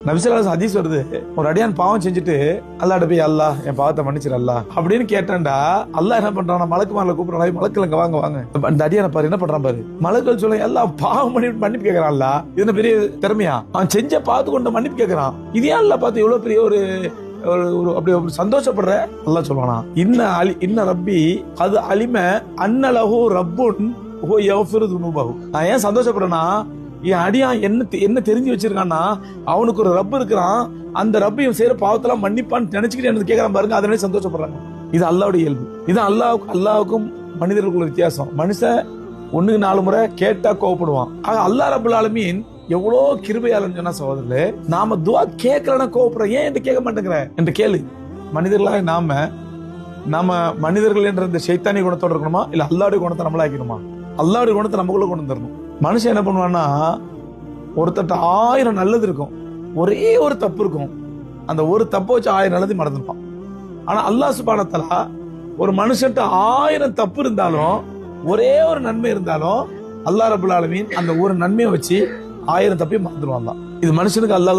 நபிசல்லாஸ் ஹதீஸ் வருது, ஒரு அடியான் பாவம் செஞ்சுட்டு அல்லாஹ்ட்ட போய் அல்லாஹ் என் பாவத்தை மன்னிச்சிரு அல்லாஹ் அப்படின்னு கேட்டான்டா, அல்லாஹ் என்ன பண்றான், மலக்குமார்ல கூப்பிடுறான், மலக்குல இங்க வாங்க வாங்க. அந்த அடியான பாரு என்ன பண்றான் பாரு, மலக்கள் சொல்ல எல்லாம் பாவம் மன்னிப்பு கேட்கறான். அல்லாஹ் இது பெரிய திறமையா, அவன் செஞ்ச பார்த்து கொண்டு மன்னிப்பு கேட்கறான். இது ஏன் அல்லாஹ் பார்த்து எவ்வளவு பெரிய ஒரு அப்படி சந்தோஷப்படுற. அல்லாஹ் சொல்றானா, இன்ன ரப்பி அது அலிம அன்னலஹு ரப்புன் ஹுவ யஃபிரு துனூபஹு. நான் ஏன் சந்தோஷப்படுறேன்னா, என் அடியா என்ன தெரிஞ்சு வச்சிருக்கான்னா, அவனுக்கு ஒரு ரப்பு இருக்கிறான், அந்த ரப்பையும் செய்யற பாவத்தெல்லாம் மன்னிப்பான்னு நினைச்சுக்கிட்டு எனக்கு கேட்கறான் பாருங்க. அதனால சந்தோஷப்படுறாங்க. இது அல்லாஹ்வுடைய இயல்பு. இது அல்லாஹ்வுக்கும் மனிதர்களுக்குள்ள வித்தியாசம். மனுஷன் 1-4 முறை கேட்டா கோவப்படுவான். ஆக அல்லாஹ் ரப்பல் ஆலமீன் எவ்வளோ கிருபையாளன்னு சொன்னா சகோதரர்களே, நாம துவா கேட்கலன்னா கோவப்படுறோம், ஏன் என்று கேட்க மாட்டேங்கிற என்று கேளு. மனிதர்களாக நாம மனிதர்கள் என்ற இந்த சைத்தானிய குணத்தோட இருக்கணுமா, இல்ல அல்லாஹ்வுடைய குணத்தை நம்மளாக்கணுமா? அல்லாஹ்வுடைய குணத்தை நமக்குள்ள கொண்டு வந்துடணும். மனுஷன் என்ன பண்ணுவான்னா, ஒருத்தட்ட 1000 நல்லது இருக்கும், ஒரே ஒரு தப்பு இருக்கும், அந்த ஒரு தப்பை வச்சு 1000 நல்லது மறந்துப்பான். ஆனா அல்லாஹ் சுப்ஹானஹு வ தஆலா ஒரு மனுஷன்ட்ட 1000 தப்பு இருந்தாலும் ஒரே ஒரு நன்மை இருந்தாலும் அல்லாஹ் ரப்பல் ஆலமீன் அந்த ஒரு நன்மையை வச்சு 1000 தப்பையும் மறந்துடுவான். இது மனுஷனுக்கு அல்லாஹ்